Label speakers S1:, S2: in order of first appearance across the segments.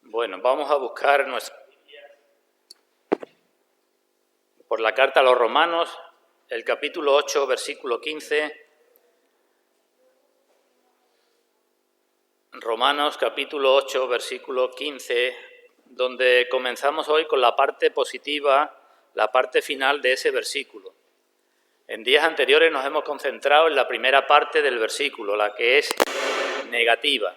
S1: Bueno, vamos a buscar por la carta a los Romanos, el capítulo 8, versículo 15. Romanos, capítulo 8, versículo 15, donde comenzamos hoy con la parte positiva, la parte final de ese versículo. En días anteriores nos hemos concentrado en la primera parte del versículo, la que es negativa,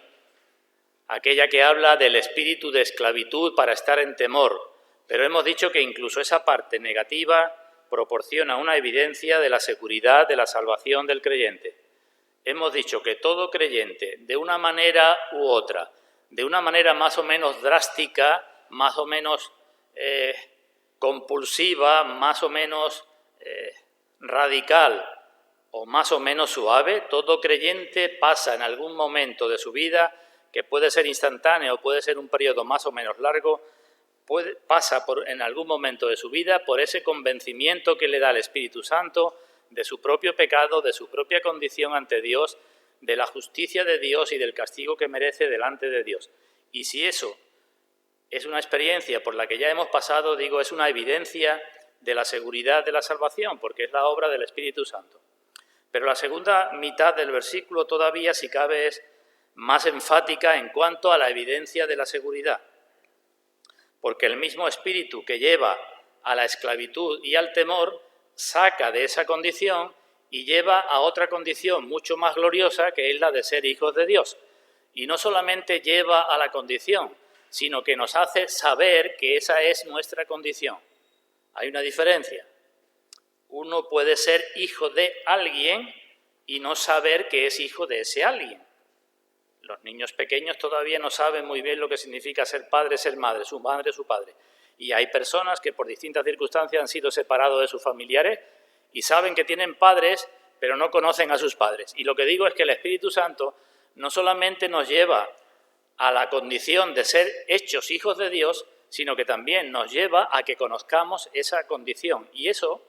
S1: aquella que habla del espíritu de esclavitud para estar en temor, pero hemos dicho que incluso esa parte negativa proporciona una evidencia de la seguridad de la salvación del creyente. Hemos dicho que todo creyente, de una manera u otra, de una manera más o menos drástica, más o menos compulsiva, más o menos radical o más o menos suave, todo creyente pasa en algún momento de su vida, que puede ser instantáneo o puede ser un periodo más o menos largo, pasa en algún momento de su vida por ese convencimiento que le da el Espíritu Santo de su propio pecado, de su propia condición ante Dios, de la justicia de Dios y del castigo que merece delante de Dios. Y si eso es una experiencia por la que ya hemos pasado, digo, es una evidencia de la seguridad de la salvación, porque es la obra del Espíritu Santo. Pero la segunda mitad del versículo todavía, si cabe, es más enfática en cuanto a la evidencia de la seguridad. Porque el mismo espíritu que lleva a la esclavitud y al temor saca de esa condición y lleva a otra condición mucho más gloriosa, que es la de ser hijos de Dios. Y no solamente lleva a la condición, sino que nos hace saber que esa es nuestra condición. Hay una diferencia. Uno puede ser hijo de alguien y no saber que es hijo de ese alguien. Los niños pequeños todavía no saben muy bien lo que significa ser padre, ser madre, su madre, su padre. Y hay personas que por distintas circunstancias han sido separados de sus familiares y saben que tienen padres, pero no conocen a sus padres. Y lo que digo es que el Espíritu Santo no solamente nos lleva a la condición de ser hechos hijos de Dios, sino que también nos lleva a que conozcamos esa condición. Y eso,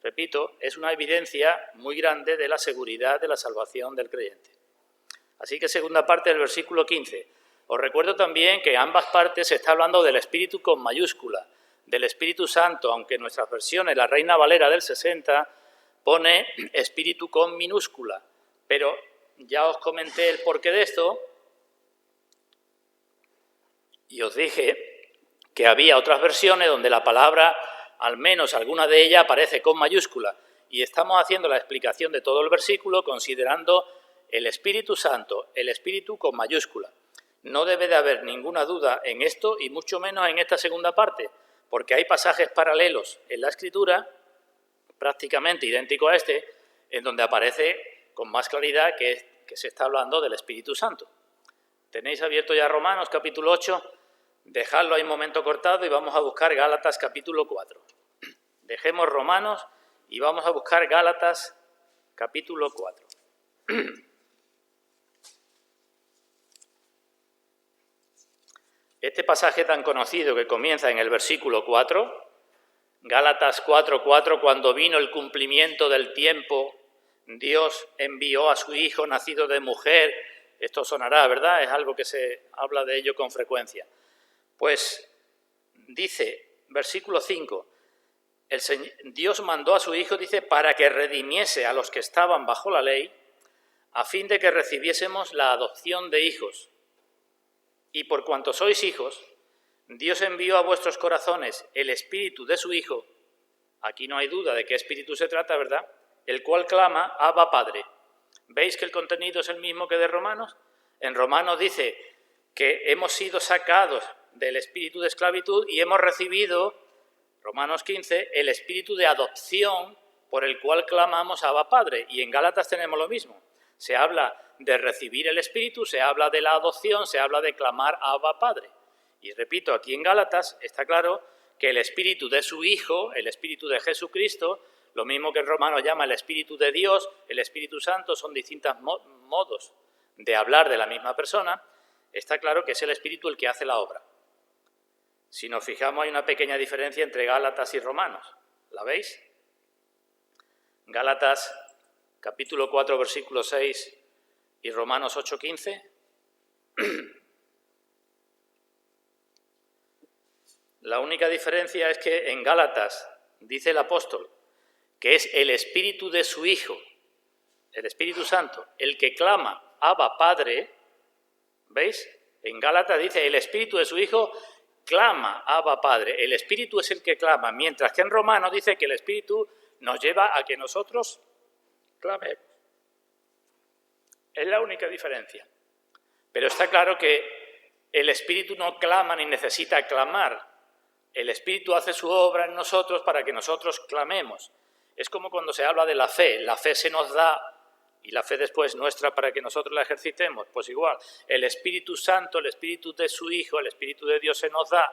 S1: repito, es una evidencia muy grande de la seguridad de la salvación del creyente. Así que segunda parte del versículo 15. Os recuerdo también que en ambas partes se está hablando del Espíritu con mayúscula, del Espíritu Santo, aunque en nuestras versiones, la Reina Valera del 60, pone Espíritu con minúscula. Pero ya os comenté el porqué de esto y os dije que había otras versiones donde la palabra, al menos alguna de ellas, aparece con mayúscula. Y estamos haciendo la explicación de todo el versículo considerando el Espíritu Santo, el Espíritu con mayúscula. No debe de haber ninguna duda en esto y mucho menos en esta segunda parte, porque hay pasajes paralelos en la Escritura, prácticamente idénticos a este, en donde aparece con más claridad que se está hablando del Espíritu Santo. ¿Tenéis abierto ya Romanos capítulo 8? Dejadlo ahí un momento cortado y vamos a buscar Gálatas capítulo 4. Dejemos Romanos y vamos a buscar Gálatas capítulo 4. Este pasaje tan conocido que comienza en el versículo 4, Gálatas 4:4, cuando vino el cumplimiento del tiempo, Dios envió a su Hijo nacido de mujer. Esto sonará, ¿verdad? Es algo que se habla de ello con frecuencia. Pues dice, versículo 5, Dios mandó a su Hijo, dice, para que redimiese a los que estaban bajo la ley, a fin de que recibiésemos la adopción de hijos. Y por cuanto sois hijos, Dios envió a vuestros corazones el espíritu de su Hijo, aquí no hay duda de qué espíritu se trata, ¿verdad?, el cual clama, Abba Padre. ¿Veis que el contenido es el mismo que de Romanos? En Romanos dice que hemos sido sacados del espíritu de esclavitud y hemos recibido, Romanos 15, el espíritu de adopción por el cual clamamos Abba Padre. Y en Gálatas tenemos lo mismo. Se habla de recibir el Espíritu, se habla de la adopción, se habla de clamar a Abba Padre. Y repito, aquí en Gálatas está claro que el Espíritu de su Hijo, el Espíritu de Jesucristo, lo mismo que en Romanos llama el Espíritu de Dios, el Espíritu Santo, son distintos modos de hablar de la misma persona, está claro que es el Espíritu el que hace la obra. Si nos fijamos, hay una pequeña diferencia entre Gálatas y Romanos. ¿La veis? Gálatas capítulo 4, versículo 6 y Romanos 8, 15. La única diferencia es que en Gálatas dice el apóstol que es el Espíritu de su Hijo, el Espíritu Santo, el que clama, Abba, Padre. ¿Veis? En Gálatas dice el Espíritu de su Hijo clama, Abba, Padre. El Espíritu es el que clama, mientras que en Romanos dice que el Espíritu nos lleva a que nosotros clamemos. Es la única diferencia. Pero está claro que el Espíritu no clama ni necesita clamar. El Espíritu hace su obra en nosotros para que nosotros clamemos. Es como cuando se habla de la fe se nos da y la fe después nuestra para que nosotros la ejercitemos. Pues igual, el Espíritu Santo, el Espíritu de su Hijo, el Espíritu de Dios se nos da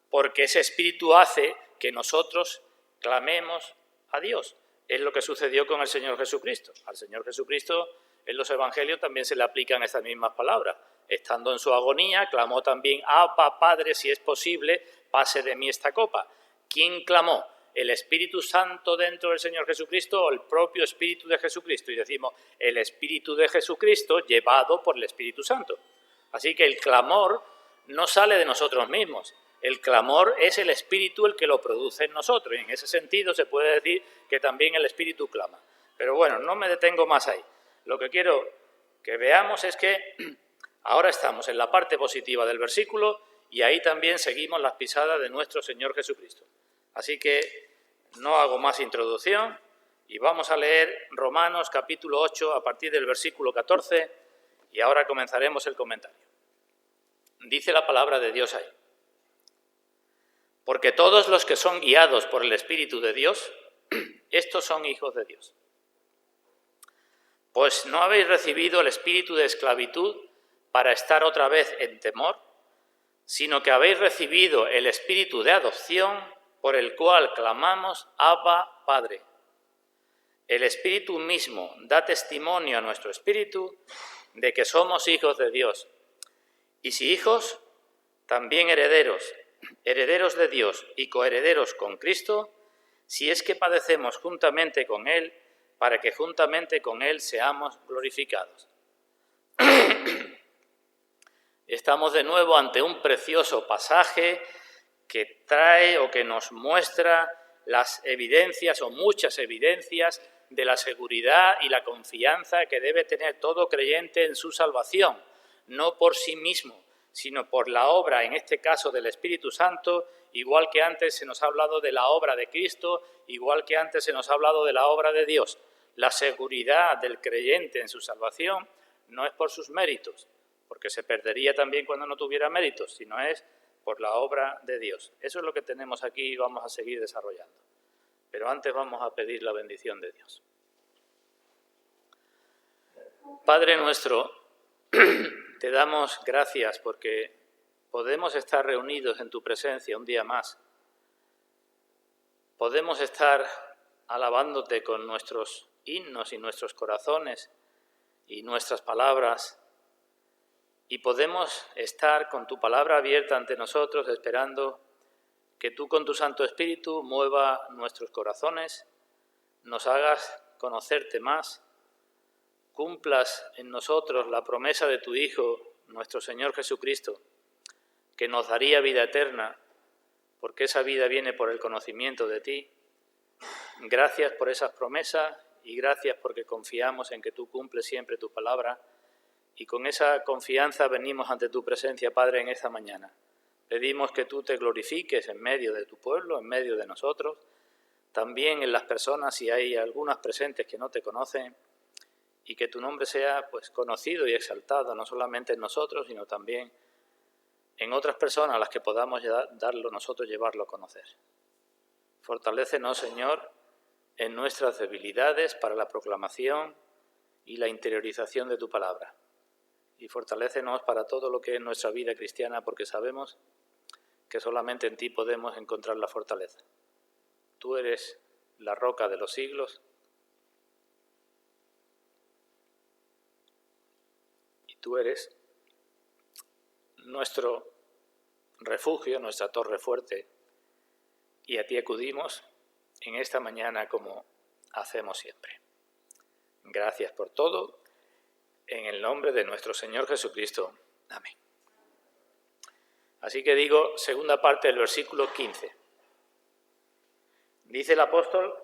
S1: porque ese Espíritu hace que nosotros clamemos a Dios. Es lo que sucedió con el Señor Jesucristo. Al Señor Jesucristo en los Evangelios también se le aplican estas mismas palabras. Estando en su agonía, clamó también, Abba, Padre, si es posible, pase de mí esta copa. ¿Quién clamó? ¿El Espíritu Santo dentro del Señor Jesucristo o el propio Espíritu de Jesucristo? Y decimos, el Espíritu de Jesucristo llevado por el Espíritu Santo. Así que el clamor no sale de nosotros mismos. El clamor es el Espíritu el que lo produce en nosotros. Y en ese sentido se puede decir que también el Espíritu clama. Pero bueno, no me detengo más ahí. Lo que quiero que veamos es que ahora estamos en la parte positiva del versículo y ahí también seguimos las pisadas de nuestro Señor Jesucristo. Así que no hago más introducción y vamos a leer Romanos capítulo 8 a partir del versículo 14 y ahora comenzaremos el comentario. Dice la palabra de Dios ahí. Porque todos los que son guiados por el Espíritu de Dios, estos son hijos de Dios. Pues no habéis recibido el espíritu de esclavitud para estar otra vez en temor, sino que habéis recibido el espíritu de adopción por el cual clamamos, Abba, Padre. El Espíritu mismo da testimonio a nuestro espíritu de que somos hijos de Dios. Y si hijos, también herederos, herederos de Dios y coherederos con Cristo, si es que padecemos juntamente con Él, para que juntamente con Él seamos glorificados. Estamos de nuevo ante un precioso pasaje que trae o que nos muestra las evidencias o muchas evidencias de la seguridad y la confianza que debe tener todo creyente en su salvación, no por sí mismo, sino por la obra, en este caso del Espíritu Santo, igual que antes se nos ha hablado de la obra de Cristo, igual que antes se nos ha hablado de la obra de Dios. La seguridad del creyente en su salvación no es por sus méritos, porque se perdería también cuando no tuviera méritos, sino es por la obra de Dios. Eso es lo que tenemos aquí y vamos a seguir desarrollando. Pero antes vamos a pedir la bendición de Dios. Padre nuestro, te damos gracias porque podemos estar reunidos en tu presencia un día más. Podemos estar alabándote con nuestros himnos y nuestros corazones y nuestras palabras. Y podemos estar con tu palabra abierta ante nosotros esperando que tú con tu Santo Espíritu mueva nuestros corazones, nos hagas conocerte más, cumplas en nosotros la promesa de tu Hijo, nuestro Señor Jesucristo, que nos daría vida eterna, porque esa vida viene por el conocimiento de ti. Gracias por esas promesas y gracias porque confiamos en que tú cumples siempre tu palabra y con esa confianza venimos ante tu presencia, Padre, en esta mañana. Pedimos que tú te glorifiques en medio de tu pueblo, en medio de nosotros, también en las personas, si hay algunas presentes que no te conocen, y que tu nombre sea pues conocido y exaltado, no solamente en nosotros, sino también en otras personas a las que podamos darlo nosotros, llevarlo a conocer. Fortalécenos, Señor, en nuestras debilidades para la proclamación y la interiorización de tu palabra. Y fortalécenos para todo lo que es nuestra vida cristiana, porque sabemos que solamente en ti podemos encontrar la fortaleza. Tú eres la roca de los siglos y tú eres nuestro refugio, nuestra torre fuerte, y a ti acudimos en esta mañana como hacemos siempre. Gracias por todo, en el nombre de nuestro Señor Jesucristo. Amén. Así que digo, segunda parte del versículo 15. Dice el apóstol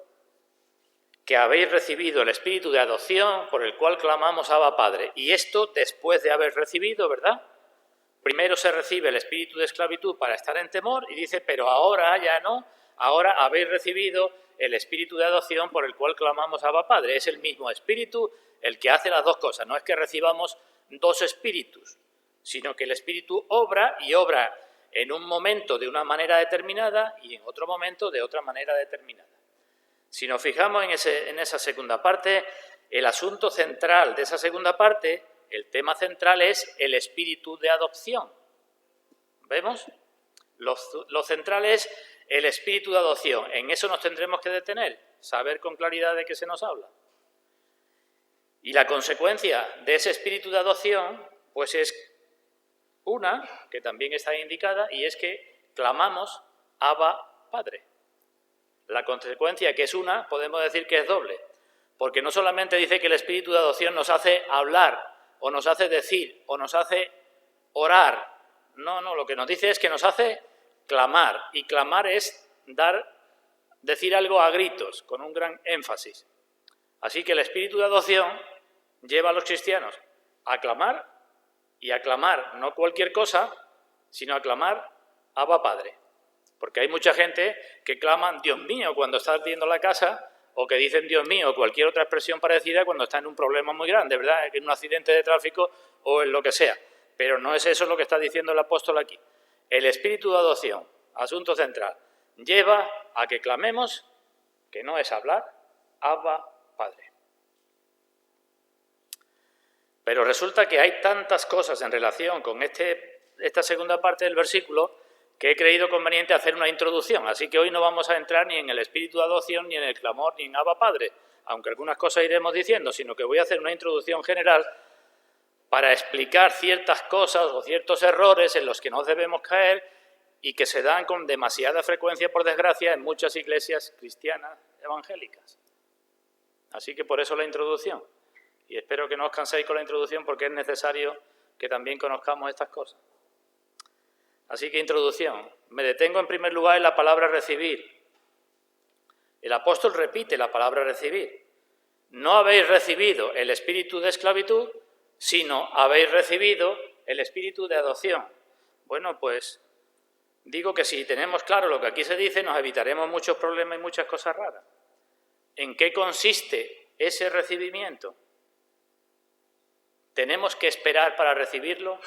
S1: que habéis recibido el espíritu de adopción por el cual clamamos Abba Padre. Y esto después de haber recibido, ¿verdad? Primero se recibe el espíritu de esclavitud para estar en temor y dice, pero ahora ya no, ahora habéis recibido el espíritu de adopción por el cual clamamos Abba Padre. Es el mismo espíritu el que hace las dos cosas. No es que recibamos dos espíritus, sino que el espíritu obra y obra en un momento de una manera determinada y en otro momento de otra manera determinada. Si nos fijamos en esa segunda parte, el asunto central de esa segunda parte, el tema central es el espíritu de adopción. ¿Vemos? Lo central es el espíritu de adopción. En eso nos tendremos que detener, saber con claridad de qué se nos habla. Y la consecuencia de ese espíritu de adopción, pues es una, que también está indicada, y es que clamamos Abba Padre. La consecuencia, que es una, podemos decir que es doble, porque no solamente dice que el espíritu de adopción nos hace hablar, o nos hace decir, o nos hace orar. No, lo que nos dice es que nos hace clamar, y clamar es decir algo a gritos, con un gran énfasis. Así que el espíritu de adopción lleva a los cristianos a clamar, y a clamar no cualquier cosa, sino a clamar Abba Padre. Porque hay mucha gente que claman Dios mío cuando está ardiendo la casa, o que dicen Dios mío o cualquier otra expresión parecida cuando está en un problema muy grande, ¿verdad? En un accidente de tráfico o en lo que sea. Pero no es eso lo que está diciendo el apóstol aquí. El espíritu de adopción, asunto central, lleva a que clamemos, que no es hablar, Abba Padre. Pero resulta que hay tantas cosas en relación con esta segunda parte del versículo que he creído conveniente hacer una introducción. Así que hoy no vamos a entrar ni en el espíritu de adopción, ni en el clamor, ni en Abba Padre, aunque algunas cosas iremos diciendo, sino que voy a hacer una introducción general para explicar ciertas cosas o ciertos errores en los que no debemos caer y que se dan con demasiada frecuencia, por desgracia, en muchas iglesias cristianas evangélicas. Así que por eso la introducción. Y espero que no os canséis con la introducción porque es necesario que también conozcamos estas cosas. Así que introducción. Me detengo en primer lugar en la palabra recibir. El apóstol repite la palabra recibir. No habéis recibido el espíritu de esclavitud, sino habéis recibido el espíritu de adopción. Bueno, pues digo que si tenemos claro lo que aquí se dice, nos evitaremos muchos problemas y muchas cosas raras. ¿En qué consiste ese recibimiento? ¿Tenemos que esperar para recibirlo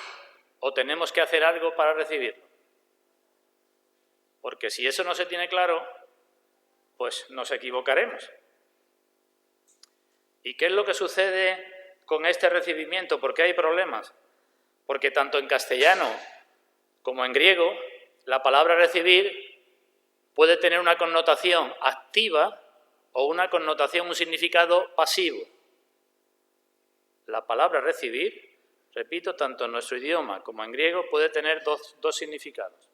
S1: o tenemos que hacer algo para recibirlo? Porque si eso no se tiene claro, pues nos equivocaremos. ¿Y qué es lo que sucede con este recibimiento? ¿Por qué hay problemas? Porque tanto en castellano como en griego, la palabra recibir puede tener una connotación activa o una connotación, un significado pasivo. La palabra recibir, repito, tanto en nuestro idioma como en griego, puede tener dos significados.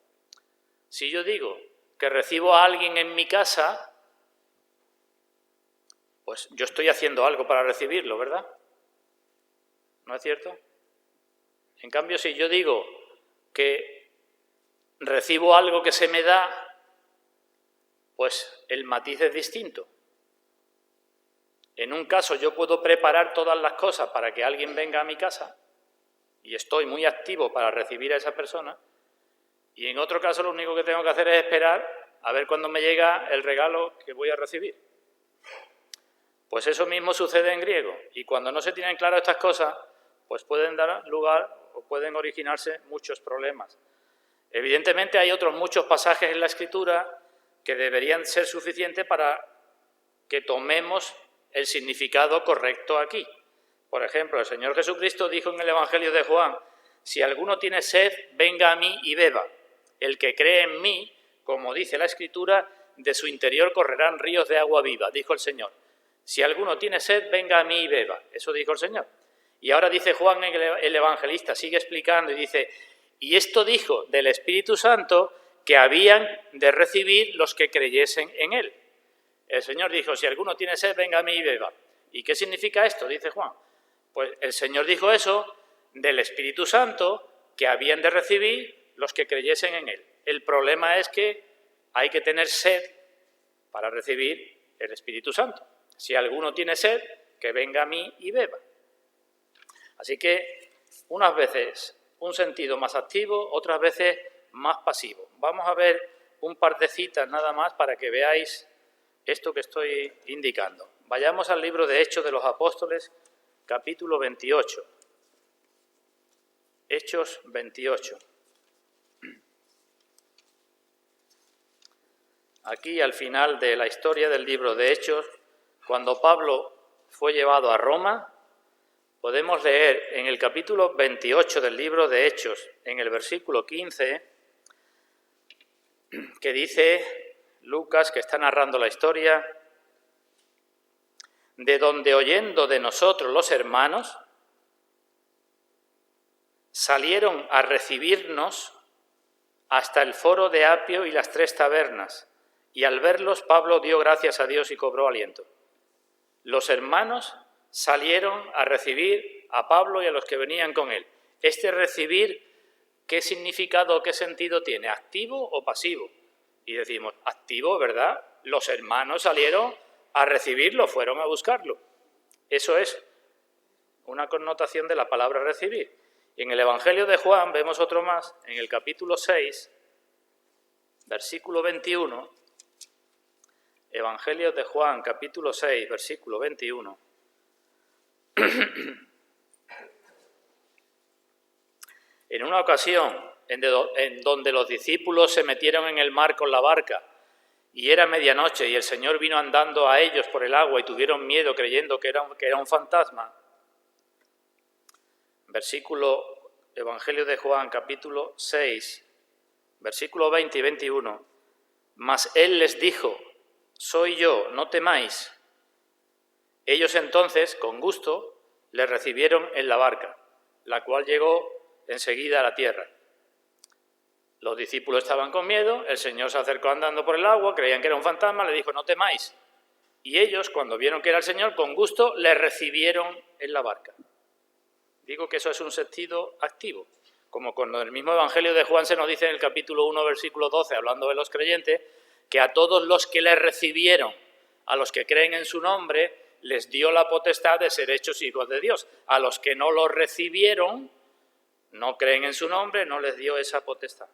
S1: Si yo digo que recibo a alguien en mi casa, pues yo estoy haciendo algo para recibirlo, ¿verdad? ¿No es cierto? En cambio, si yo digo que recibo algo que se me da, pues el matiz es distinto. En un caso yo puedo preparar todas las cosas para que alguien venga a mi casa y estoy muy activo para recibir a esa persona, y en otro caso lo único que tengo que hacer es esperar a ver cuándo me llega el regalo que voy a recibir. Pues eso mismo sucede en griego, y cuando no se tienen claras estas cosas, pues pueden dar lugar o pueden originarse muchos problemas. Evidentemente hay otros muchos pasajes en la Escritura que deberían ser suficientes para que tomemos el significado correcto aquí. Por ejemplo, el Señor Jesucristo dijo en el Evangelio de Juan: si alguno tiene sed, venga a mí y beba. El que cree en mí, como dice la Escritura, de su interior correrán ríos de agua viva, dijo el Señor. Si alguno tiene sed, venga a mí y beba. Eso dijo el Señor. Y ahora dice Juan, el evangelista, sigue explicando y dice: y esto dijo del Espíritu Santo que habían de recibir los que creyesen en él. El Señor dijo, si alguno tiene sed, venga a mí y beba. ¿Y qué significa esto? Dice Juan. Pues el Señor dijo eso del Espíritu Santo que habían de recibir los que creyesen en Él. El problema es que hay que tener sed para recibir el Espíritu Santo. Si alguno tiene sed, que venga a mí y beba. Así que unas veces un sentido más activo, otras veces más pasivo. Vamos a ver un par de citas nada más para que veáis esto que estoy indicando. Vayamos al libro de Hechos de los Apóstoles, capítulo 28. Hechos 28. Aquí, al final de la historia del libro de Hechos, cuando Pablo fue llevado a Roma, podemos leer en el capítulo 28 del libro de Hechos, en el versículo 15, que dice Lucas, que está narrando la historia, de donde oyendo de nosotros los hermanos, salieron a recibirnos hasta el foro de Apio y las 3 tabernas, y al verlos Pablo dio gracias a Dios y cobró aliento. Los hermanos salieron a recibir a Pablo y a los que venían con él. Este recibir, ¿qué significado o qué sentido tiene? ¿Activo o pasivo? Y decimos, activo, ¿verdad? Los hermanos salieron a recibirlo, fueron a buscarlo. Eso es una connotación de la palabra recibir. Y en el Evangelio de Juan vemos otro más, en el capítulo 6, versículo 21, Evangelio de Juan, capítulo 6, versículo 21. En una ocasión en donde los discípulos se metieron en el mar con la barca y era medianoche y el Señor vino andando a ellos por el agua y tuvieron miedo creyendo que era un fantasma. Evangelio de Juan, capítulo 6, versículo 20 y 21. Mas Él les dijo, soy yo, no temáis. Ellos entonces, con gusto, le recibieron en la barca, la cual llegó enseguida a la tierra. Los discípulos estaban con miedo, el Señor se acercó andando por el agua, creían que era un fantasma, le dijo, no temáis. Y ellos, cuando vieron que era el Señor, con gusto le recibieron en la barca. Digo que eso es un sentido activo, como cuando en el mismo Evangelio de Juan se nos dice en el capítulo 1, versículo 12, hablando de los creyentes, que a todos los que le recibieron, a los que creen en su nombre, les dio la potestad de ser hechos hijos de Dios. A los que no lo recibieron, no creen en su nombre, no les dio esa potestad.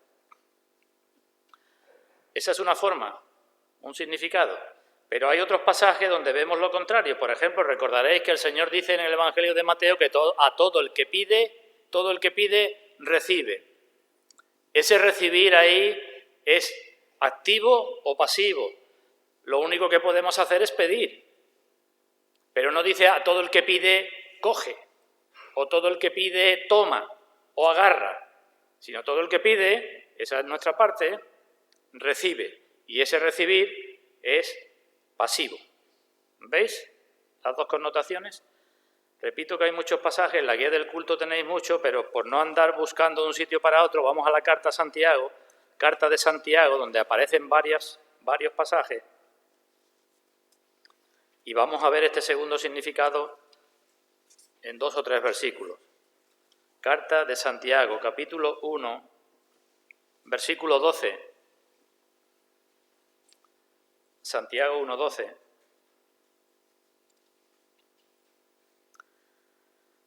S1: Esa es una forma, un significado. Pero hay otros pasajes donde vemos lo contrario. Por ejemplo, recordaréis que el Señor dice en el Evangelio de Mateo que a todo el que pide, recibe. Ese recibir ahí es activo o pasivo. Lo único que podemos hacer es pedir. Pero no dice a todo el que pide, coge. O todo el que pide, toma o agarra. Sino todo el que pide, esa es nuestra parte, recibe. Y ese recibir es pasivo. ¿Veis las dos connotaciones? Repito que hay muchos pasajes, en la guía del culto tenéis mucho, pero por no andar buscando de un sitio para otro, vamos a la carta de Santiago, donde aparecen varios pasajes, y vamos a ver este segundo significado en 2 o 3 versículos. Carta de Santiago, capítulo 1, versículo 12. Santiago 1:12.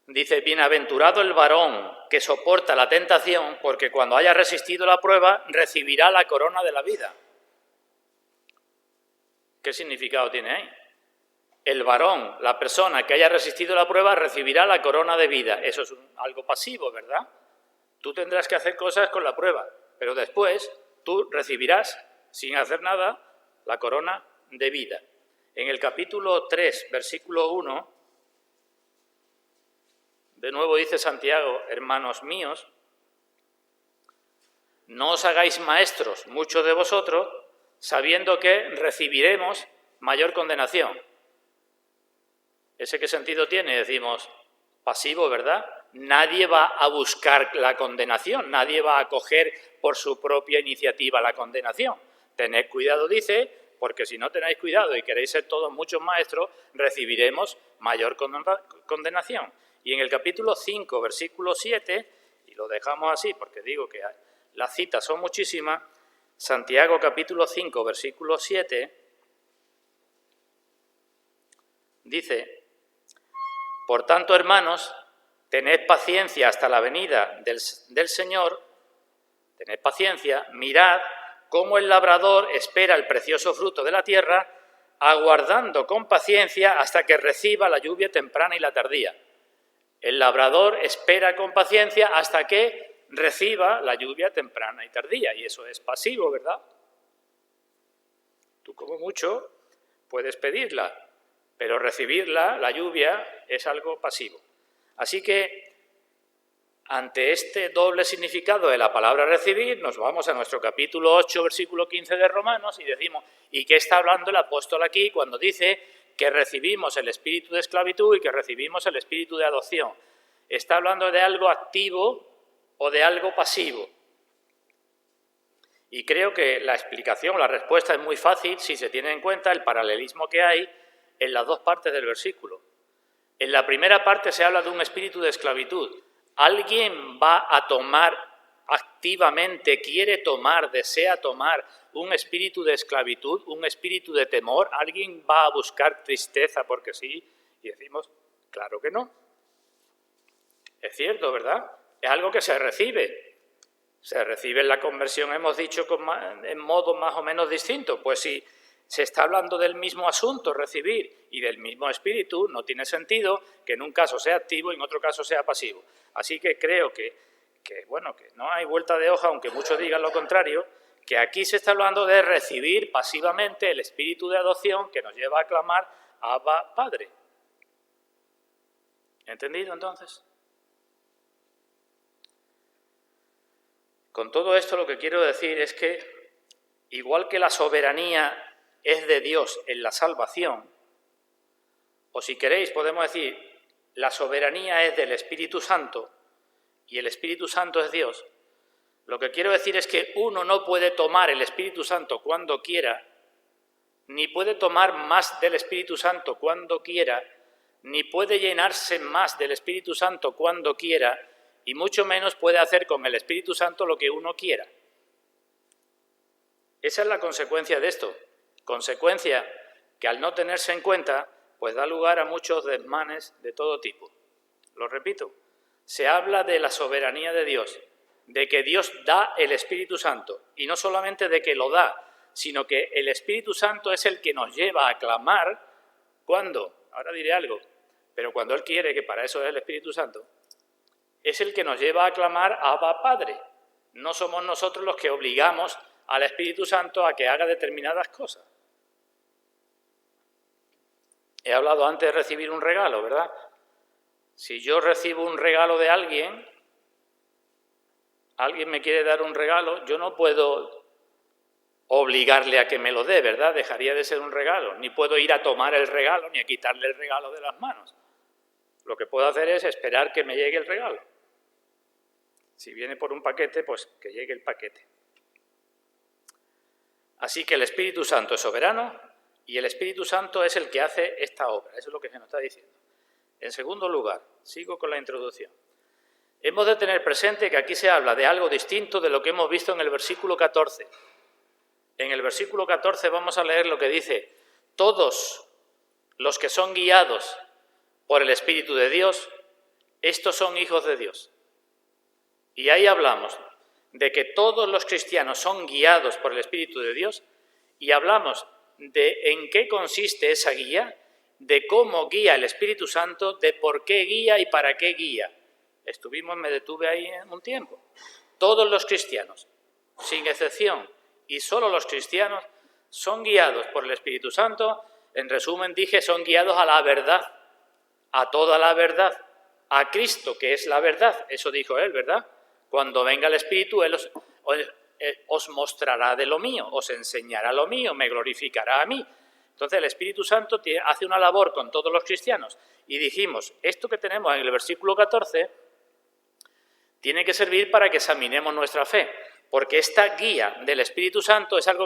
S1: Dice, bienaventurado el varón que soporta la tentación, porque cuando haya resistido la prueba, recibirá la corona de la vida. ¿Qué significado tiene ahí? El varón, la persona que haya resistido la prueba, recibirá la corona de vida. Eso es algo pasivo, ¿verdad? Tú tendrás que hacer cosas con la prueba, pero después tú recibirás, sin hacer nada, la corona de vida. En el capítulo 3, versículo 1, de nuevo dice Santiago, hermanos míos, no os hagáis maestros, muchos de vosotros, sabiendo que recibiremos mayor condenación. ¿Ese qué sentido tiene? Decimos, pasivo, ¿verdad? Nadie va a buscar la condenación, nadie va a coger por su propia iniciativa la condenación. Tened cuidado, dice, porque si no tenéis cuidado y queréis ser todos muchos maestros, recibiremos mayor condenación. Y en el capítulo 5, versículo 7, y lo dejamos así porque digo que las citas son muchísimas, Santiago capítulo 5, versículo 7, dice: por tanto, hermanos, tened paciencia hasta la venida del Señor, tened paciencia, mirad cómo el labrador espera el precioso fruto de la tierra, aguardando con paciencia hasta que reciba la lluvia temprana y la tardía. El labrador espera con paciencia hasta que reciba la lluvia temprana y tardía, y eso es pasivo, ¿verdad? Tú como mucho puedes pedirla, pero recibirla, la lluvia, es algo pasivo. Así que, ante este doble significado de la palabra recibir, nos vamos a nuestro capítulo 8, versículo 15 de Romanos y decimos, ¿y qué está hablando el apóstol aquí cuando dice que recibimos el espíritu de esclavitud y que recibimos el espíritu de adopción? ¿Está hablando de algo activo o de algo pasivo? Y creo que la explicación, la respuesta es muy fácil si se tiene en cuenta el paralelismo que hay en las dos partes del versículo. En la primera parte se habla de un espíritu de esclavitud. ¿Alguien va a tomar activamente, quiere tomar, desea tomar un espíritu de esclavitud, un espíritu de temor? ¿Alguien va a buscar tristeza porque sí? Y decimos, claro que no. Es cierto, ¿verdad? Es algo que se recibe. Se recibe en la conversión, hemos dicho, en modo más o menos distinto. Pues si se está hablando del mismo asunto, recibir, y del mismo espíritu, no tiene sentido que en un caso sea activo y en otro caso sea pasivo. Así que creo que no hay vuelta de hoja, aunque muchos digan lo contrario, que aquí se está hablando de recibir pasivamente el espíritu de adopción que nos lleva a clamar Abba, Padre. ¿Entendido entonces? Con todo esto lo que quiero decir es que, igual que la soberanía es de Dios en la salvación, o si queréis podemos decir, la soberanía es del Espíritu Santo y el Espíritu Santo es Dios, lo que quiero decir es que uno no puede tomar el Espíritu Santo cuando quiera, ni puede tomar más del Espíritu Santo cuando quiera, ni puede llenarse más del Espíritu Santo cuando quiera, y mucho menos puede hacer con el Espíritu Santo lo que uno quiera. Esa es la consecuencia de esto. Consecuencia que al no tenerse en cuenta, pues da lugar a muchos desmanes de todo tipo. Lo repito, se habla de la soberanía de Dios, de que Dios da el Espíritu Santo, y no solamente de que lo da, sino que el Espíritu Santo es el que nos lleva a clamar, ¿cuándo? Ahora diré algo, pero cuando Él quiere, que para eso es el Espíritu Santo, es el que nos lleva a clamar Abba, Padre. No somos nosotros los que obligamos al Espíritu Santo a que haga determinadas cosas. He hablado antes de recibir un regalo, ¿verdad? Si yo recibo un regalo de alguien me quiere dar un regalo, yo no puedo obligarle a que me lo dé, ¿verdad? Dejaría de ser un regalo. Ni puedo ir a tomar el regalo, ni a quitarle el regalo de las manos. Lo que puedo hacer es esperar que me llegue el regalo. Si viene por un paquete, pues que llegue el paquete. Así que el Espíritu Santo es soberano y el Espíritu Santo es el que hace esta obra. Eso es lo que se nos está diciendo. En segundo lugar, sigo con la introducción. Hemos de tener presente que aquí se habla de algo distinto de lo que hemos visto en el versículo 14. En el versículo 14 vamos a leer lo que dice: todos los que son guiados por el Espíritu de Dios, estos son hijos de Dios. Y ahí hablamos de que todos los cristianos son guiados por el Espíritu de Dios y hablamos de en qué consiste esa guía, de cómo guía el Espíritu Santo, de por qué guía y para qué guía. Me detuve ahí un tiempo. Todos los cristianos, sin excepción, y solo los cristianos, son guiados por el Espíritu Santo. En resumen, dije, son guiados a la verdad, a toda la verdad, a Cristo, que es la verdad. Eso dijo él, ¿verdad? Cuando venga el Espíritu, Él os mostrará de lo mío, os enseñará lo mío, me glorificará a mí. Entonces el Espíritu Santo hace una labor con todos los cristianos. Y dijimos, esto que tenemos en el versículo 14 tiene que servir para que examinemos nuestra fe, porque esta guía del Espíritu Santo es algo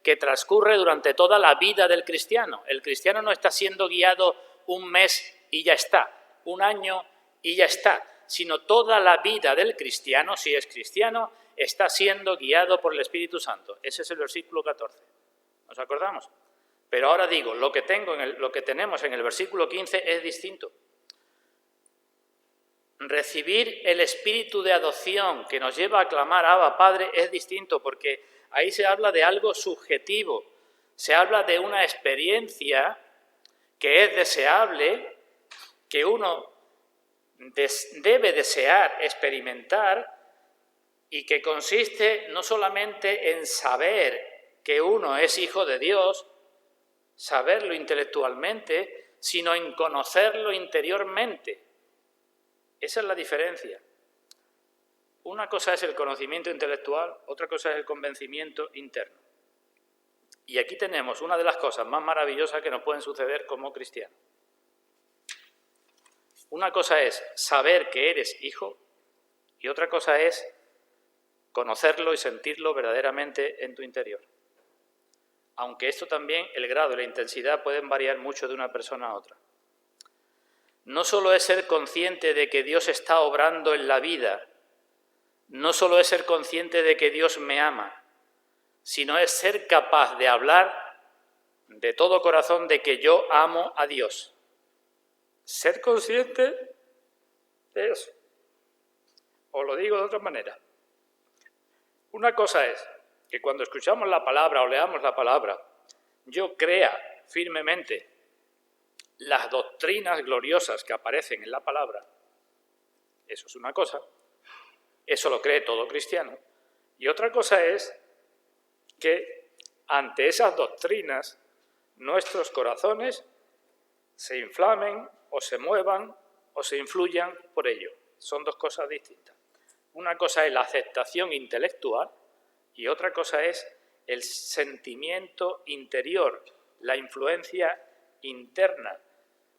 S1: que que transcurre durante toda la vida del cristiano. El cristiano no está siendo guiado un mes y ya está, un año y ya está, sino toda la vida del cristiano, si es cristiano, está siendo guiado por el Espíritu Santo. Ese es el versículo 14. ¿Nos acordamos? Pero ahora digo, lo que tenemos en el versículo 15 es distinto. Recibir el espíritu de adopción que nos lleva a clamar Abba Padre es distinto, porque ahí se habla de algo subjetivo, se habla de una experiencia que es deseable, que uno debe desear experimentar y que consiste no solamente en saber que uno es hijo de Dios, saberlo intelectualmente, sino en conocerlo interiormente. Esa es la diferencia. Una cosa es el conocimiento intelectual, otra cosa es el convencimiento interno. Y aquí tenemos una de las cosas más maravillosas que nos pueden suceder como cristianos. Una cosa es saber que eres hijo y otra cosa es conocerlo y sentirlo verdaderamente en tu interior. Aunque esto también, el grado y la intensidad pueden variar mucho de una persona a otra. No solo es ser consciente de que Dios está obrando en la vida, no solo es ser consciente de que Dios me ama, sino es ser capaz de hablar de todo corazón de que yo amo a Dios. Ser consciente de eso. Os lo digo de otra manera. Una cosa es que cuando escuchamos la palabra o leamos la palabra, yo crea firmemente las doctrinas gloriosas que aparecen en la palabra. Eso es una cosa. Eso lo cree todo cristiano. Y otra cosa es que ante esas doctrinas nuestros corazones se inflamen o se muevan o se influyan por ello. Son dos cosas distintas. Una cosa es la aceptación intelectual y otra cosa es el sentimiento interior, la influencia interna.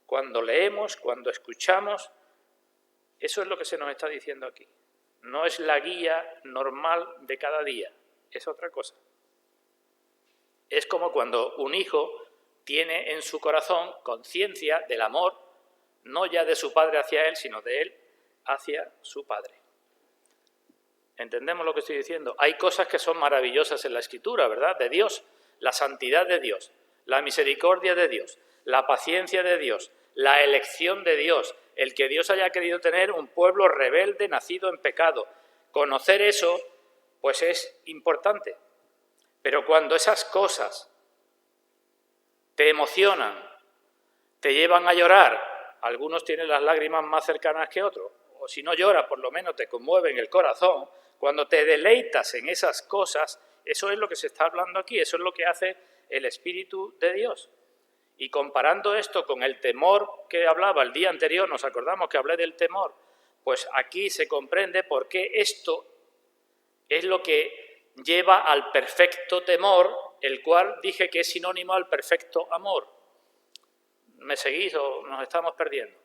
S1: Cuando leemos, cuando escuchamos, eso es lo que se nos está diciendo aquí. No es la guía normal de cada día, es otra cosa. Es como cuando un hijo tiene en su corazón conciencia del amor, no ya de su padre hacia él, sino de él hacia su padre. ¿Entendemos lo que estoy diciendo? Hay cosas que son maravillosas en la Escritura, ¿verdad? De Dios, la santidad de Dios, la misericordia de Dios, la paciencia de Dios, la elección de Dios, el que Dios haya querido tener un pueblo rebelde nacido en pecado. Conocer eso, pues es importante. Pero cuando esas cosas te emocionan, te llevan a llorar, algunos tienen las lágrimas más cercanas que otros, o si no lloras, por lo menos te conmueven el corazón, cuando te deleitas en esas cosas, eso es lo que se está hablando aquí, eso es lo que hace el Espíritu de Dios. Y comparando esto con el temor que hablaba el día anterior, nos acordamos que hablé del temor, pues aquí se comprende por qué esto es lo que lleva al perfecto temor, el cual dije que es sinónimo al perfecto amor. ¿Me seguís o nos estamos perdiendo?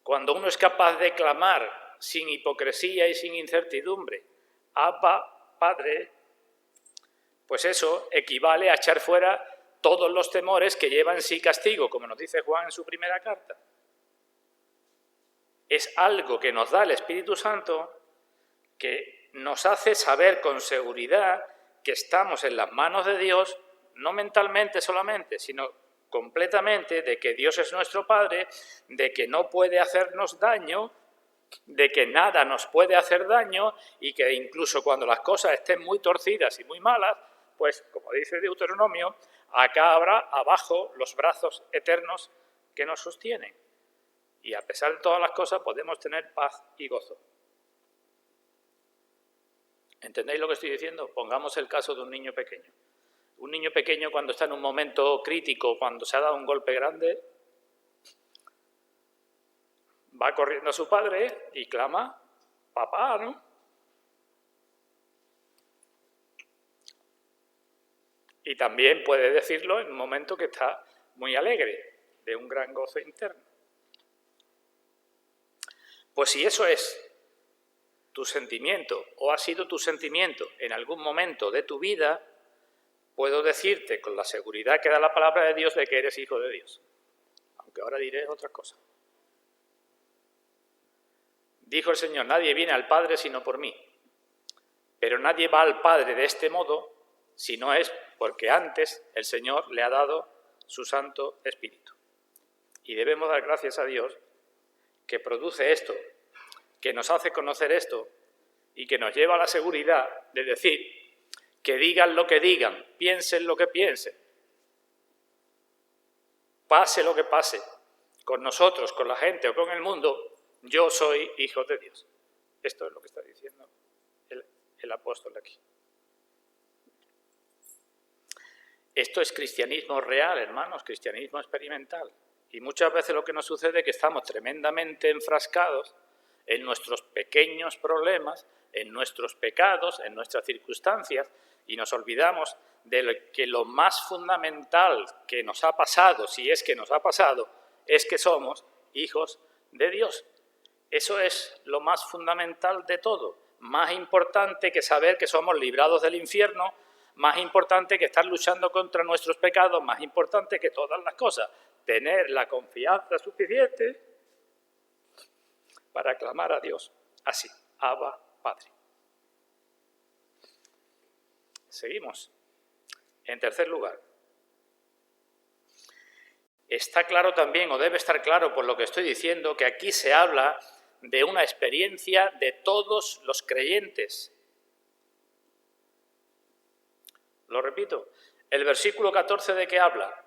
S1: Cuando uno es capaz de clamar sin hipocresía y sin incertidumbre, Abba, Padre, pues eso equivale a echar fuera todos los temores que llevan en sí castigo, como nos dice Juan en su primera carta. Es algo que nos da el Espíritu Santo que nos hace saber con seguridad que estamos en las manos de Dios, no mentalmente solamente, sino completamente, de que Dios es nuestro Padre, de que no puede hacernos daño, de que nada nos puede hacer daño y que incluso cuando las cosas estén muy torcidas y muy malas, pues como dice Deuteronomio, acá habrá abajo los brazos eternos que nos sostienen. Y a pesar de todas las cosas podemos tener paz y gozo. ¿Entendéis lo que estoy diciendo? Pongamos el caso de un niño pequeño. Un niño pequeño cuando está en un momento crítico, cuando se ha dado un golpe grande, va corriendo a su padre y clama, papá, ¿no? Y también puede decirlo en un momento que está muy alegre, de un gran gozo interno. Pues si eso es tu sentimiento o ha sido tu sentimiento en algún momento de tu vida, puedo decirte con la seguridad que da la palabra de Dios de que eres hijo de Dios. Aunque ahora diré otra cosa. Dijo el Señor, nadie viene al Padre sino por mí. Pero nadie va al Padre de este modo si no es porque antes el Señor le ha dado su Santo Espíritu. Y debemos dar gracias a Dios que produce esto, que nos hace conocer esto y que nos lleva a la seguridad de decir que digan lo que digan, piensen lo que piensen, pase lo que pase, con nosotros, con la gente o con el mundo, yo soy hijo de Dios. Esto es lo que está diciendo el apóstol aquí. Esto es cristianismo real, hermanos, cristianismo experimental. Y muchas veces lo que nos sucede es que estamos tremendamente enfrascados en nuestros pequeños problemas, en nuestros pecados, en nuestras circunstancias, y nos olvidamos de que lo más fundamental que nos ha pasado, si es que nos ha pasado, es que somos hijos de Dios. Eso es lo más fundamental de todo, más importante que saber que somos librados del infierno, más importante que estar luchando contra nuestros pecados, más importante que todas las cosas, tener la confianza suficiente para clamar a Dios así, Abba, Padre. Seguimos. En tercer lugar, está claro también, o debe estar claro por lo que estoy diciendo, que aquí se habla de una experiencia de todos los creyentes. Lo repito, el versículo 14 ¿de qué habla?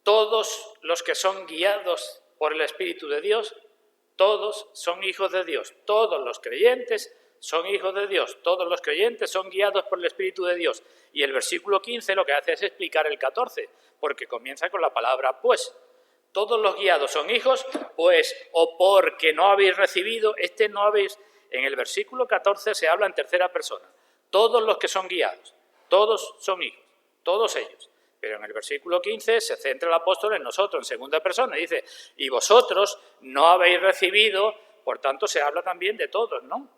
S1: Todos los que son guiados por el Espíritu de Dios, todos son hijos de Dios. Todos los creyentes son hijos de Dios. Todos los creyentes son guiados por el Espíritu de Dios. Y el versículo 15 lo que hace es explicar el 14, porque comienza con la palabra pues. Todos los guiados son hijos, pues, o porque no habéis recibido, no habéis. En el versículo 14 se habla en tercera persona. Todos los que son guiados, todos son hijos, todos ellos. Pero en el versículo 15 se centra el apóstol en nosotros, en segunda persona. Dice, y vosotros no habéis recibido, por tanto se habla también de todos, ¿no?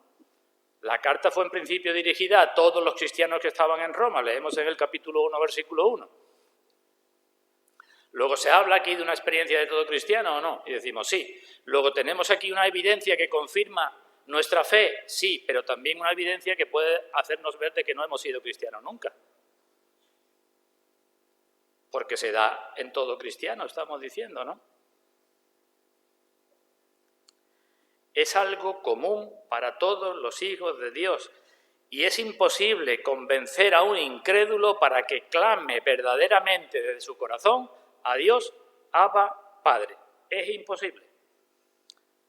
S1: La carta fue en principio dirigida a todos los cristianos que estaban en Roma. Leemos en el capítulo 1, versículo 1. Luego se habla aquí de una experiencia de todo cristiano, ¿o no? Y decimos, sí. Luego tenemos aquí una evidencia que confirma nuestra fe, sí, pero también una evidencia que puede hacernos ver de que no hemos sido cristianos nunca. Porque se da en todo cristiano, estamos diciendo, ¿no? Es algo común para todos los hijos de Dios y es imposible convencer a un incrédulo para que clame verdaderamente desde su corazón a Dios, Abba, Padre. Es imposible.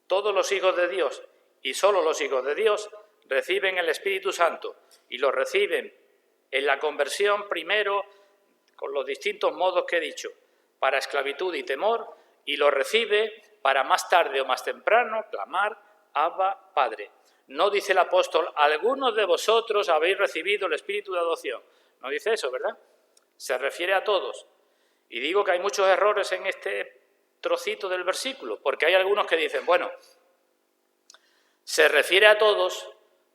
S1: Todos los hijos de Dios y solo los hijos de Dios reciben el Espíritu Santo y lo reciben en la conversión primero con los distintos modos que he dicho, para esclavitud y temor, y lo recibe para más tarde o más temprano clamar Abba, Padre. No dice el apóstol, algunos de vosotros habéis recibido el Espíritu de adopción. No dice eso, ¿verdad? Se refiere a todos. Y digo que hay muchos errores en este trocito del versículo, porque hay algunos que dicen, bueno, se refiere a todos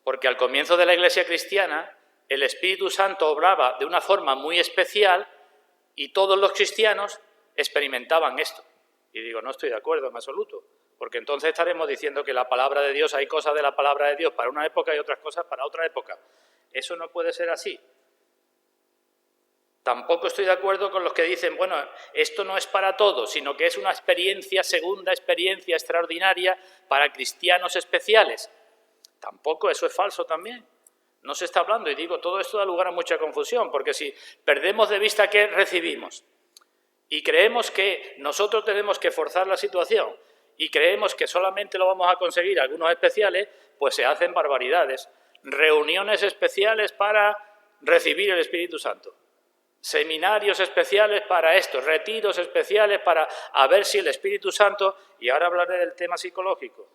S1: porque al comienzo de la Iglesia cristiana el Espíritu Santo obraba de una forma muy especial y todos los cristianos experimentaban esto. Y digo, no estoy de acuerdo en absoluto, porque entonces estaremos diciendo que la palabra de Dios, hay cosas de la palabra de Dios para una época y otras cosas para otra época. Eso no puede ser así. Tampoco estoy de acuerdo con los que dicen, bueno, esto no es para todos, sino que es una experiencia, segunda experiencia extraordinaria para cristianos especiales. Tampoco, eso es falso también. No se está hablando, y digo, todo esto da lugar a mucha confusión, porque si perdemos de vista qué recibimos y creemos que nosotros tenemos que forzar la situación y creemos que solamente lo vamos a conseguir algunos especiales, pues se hacen barbaridades. Reuniones especiales para recibir el Espíritu Santo. Seminarios especiales para esto, retiros especiales para a ver si el Espíritu Santo, y ahora hablaré del tema psicológico,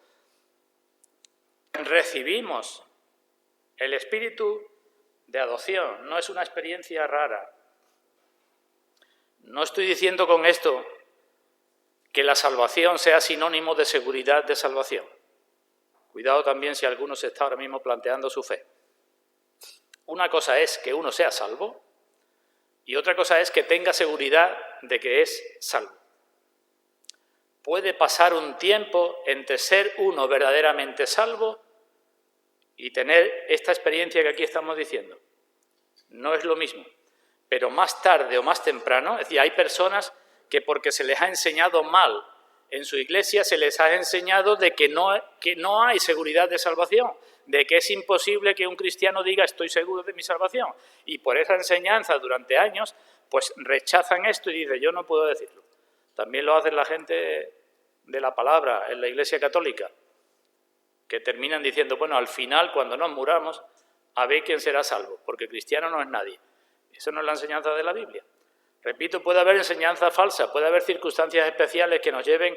S1: recibimos el Espíritu de adopción, no es una experiencia rara. No estoy diciendo con esto que la salvación sea sinónimo de seguridad de salvación. Cuidado también si alguno se está ahora mismo planteando su fe. Una cosa es que uno sea salvo y otra cosa es que tenga seguridad de que es salvo. Puede pasar un tiempo entre ser uno verdaderamente salvo y tener esta experiencia que aquí estamos diciendo. No es lo mismo, pero más tarde o más temprano, es decir, hay personas que porque se les ha enseñado mal en su iglesia, se les ha enseñado de que no hay seguridad de salvación, de que es imposible que un cristiano diga estoy seguro de mi salvación. Y por esa enseñanza durante años, pues rechazan esto y dicen yo no puedo decirlo. También lo hace la gente de la palabra en la Iglesia Católica, que terminan diciendo, bueno, al final, cuando nos muramos, a ver quién será salvo, porque cristiano no es nadie. Eso no es la enseñanza de la Biblia. Repito, puede haber enseñanza falsa, puede haber circunstancias especiales que nos lleven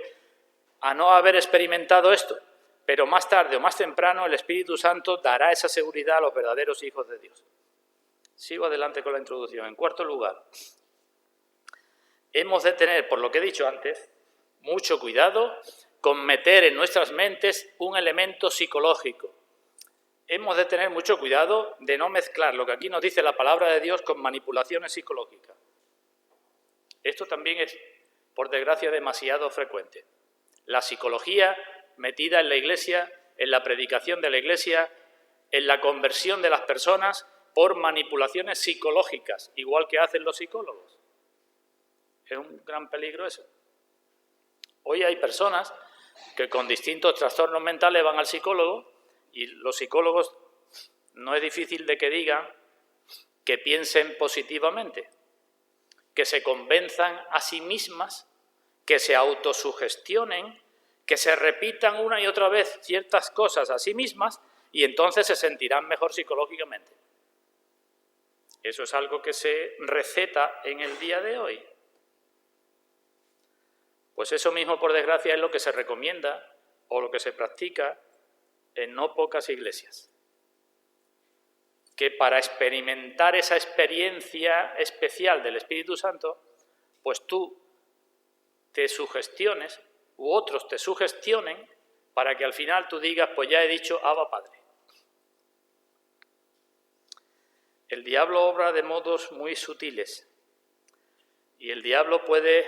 S1: a no haber experimentado esto, pero más tarde o más temprano el Espíritu Santo dará esa seguridad a los verdaderos hijos de Dios. Sigo adelante con la introducción. En cuarto lugar, hemos de tener, por lo que he dicho antes, mucho cuidado con meter en nuestras mentes un elemento psicológico. Hemos de tener mucho cuidado de no mezclar lo que aquí nos dice la palabra de Dios con manipulaciones psicológicas. Esto también es, por desgracia, demasiado frecuente. La psicología metida en la Iglesia, en la predicación de la Iglesia, en la conversión de las personas por manipulaciones psicológicas, igual que hacen los psicólogos. Es un gran peligro eso. Hoy hay personas que con distintos trastornos mentales van al psicólogo y los psicólogos no es difícil de que digan que piensen positivamente, que se convenzan a sí mismas, que se autosugestionen, que se repitan una y otra vez ciertas cosas a sí mismas y entonces se sentirán mejor psicológicamente. Eso es algo que se receta en el día de hoy. Pues eso mismo, por desgracia, es lo que se recomienda o lo que se practica en no pocas iglesias. Que para experimentar esa experiencia especial del Espíritu Santo, pues tú te sugestiones u otros te sugestionen para que al final tú digas, pues ya he dicho, Abba Padre. El diablo obra de modos muy sutiles y el diablo puede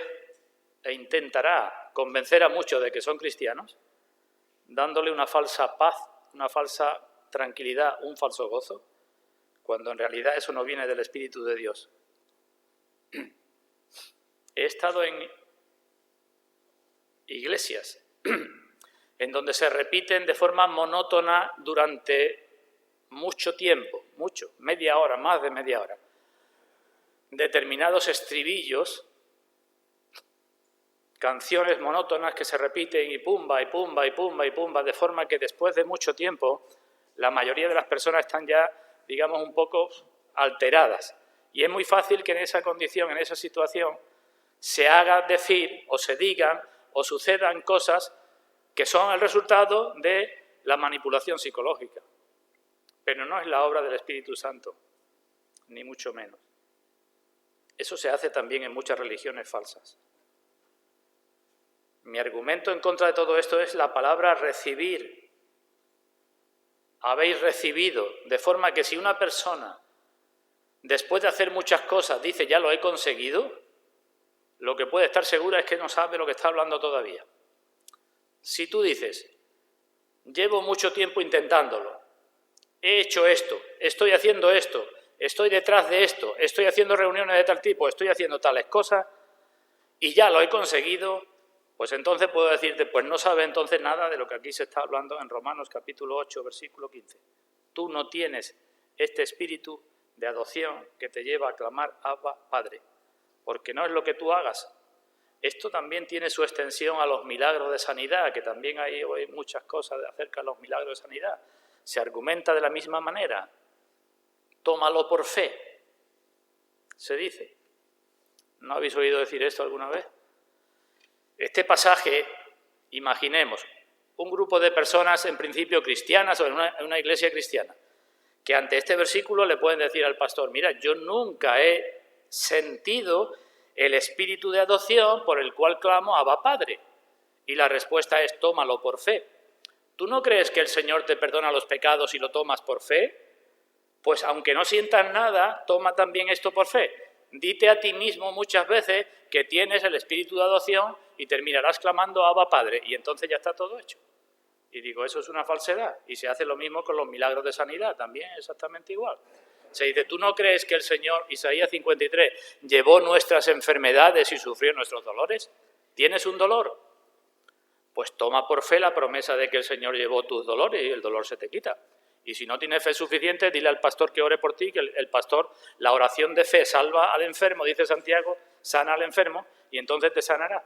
S1: e intentará convencer a muchos de que son cristianos, dándole una falsa paz, una falsa tranquilidad, un falso gozo, cuando en realidad eso no viene del Espíritu de Dios. He estado en iglesias en donde se repiten de forma monótona durante mucho tiempo, media hora, más de media hora, determinados estribillos, canciones monótonas que se repiten y pumba, y pumba, y pumba, y pumba, de forma que después de mucho tiempo la mayoría de las personas están ya, digamos, un poco alteradas. Y es muy fácil que en esa condición, en esa situación, se haga decir o se digan o sucedan cosas que son el resultado de la manipulación psicológica. Pero no es la obra del Espíritu Santo, ni mucho menos. Eso se hace también en muchas religiones falsas. Mi argumento en contra de todo esto es la palabra recibir. Habéis recibido, de forma que si una persona, después de hacer muchas cosas, dice ya lo he conseguido, lo que puede estar segura es que no sabe lo que está hablando todavía. Si tú dices, llevo mucho tiempo intentándolo, he hecho esto, estoy haciendo esto, estoy detrás de esto, estoy haciendo reuniones de tal tipo, estoy haciendo tales cosas y ya lo he conseguido, pues entonces puedo decirte, pues no sabe entonces nada de lo que aquí se está hablando en Romanos capítulo 8, versículo 15. Tú no tienes este espíritu de adopción que te lleva a clamar Abba, Padre, porque no es lo que tú hagas. Esto también tiene su extensión a los milagros de sanidad, que también hay hoy muchas cosas acerca de los milagros de sanidad. Se argumenta de la misma manera. Tómalo por fe, se dice. ¿No habéis oído decir esto alguna vez? Este pasaje, imaginemos, un grupo de personas en principio cristianas o en una iglesia cristiana, que ante este versículo le pueden decir al pastor, mira, yo nunca he sentido el espíritu de adopción por el cual clamo Abba Padre. Y la respuesta es tómalo por fe. ¿Tú no crees que el Señor te perdona los pecados y lo tomas por fe? Pues aunque no sientas nada, toma también esto por fe. Dite a ti mismo muchas veces que tienes el espíritu de adopción y terminarás clamando Abba Padre, y entonces ya está todo hecho. Y digo, eso es una falsedad. Y se hace lo mismo con los milagros de sanidad, también exactamente igual. Se dice, ¿tú no crees que el Señor, Isaías 53, llevó nuestras enfermedades y sufrió nuestros dolores? ¿Tienes un dolor? Pues toma por fe la promesa de que el Señor llevó tus dolores y el dolor se te quita. Y si no tienes fe suficiente, dile al pastor que ore por ti, que el pastor, la oración de fe salva al enfermo, dice Santiago, sana al enfermo y entonces te sanará.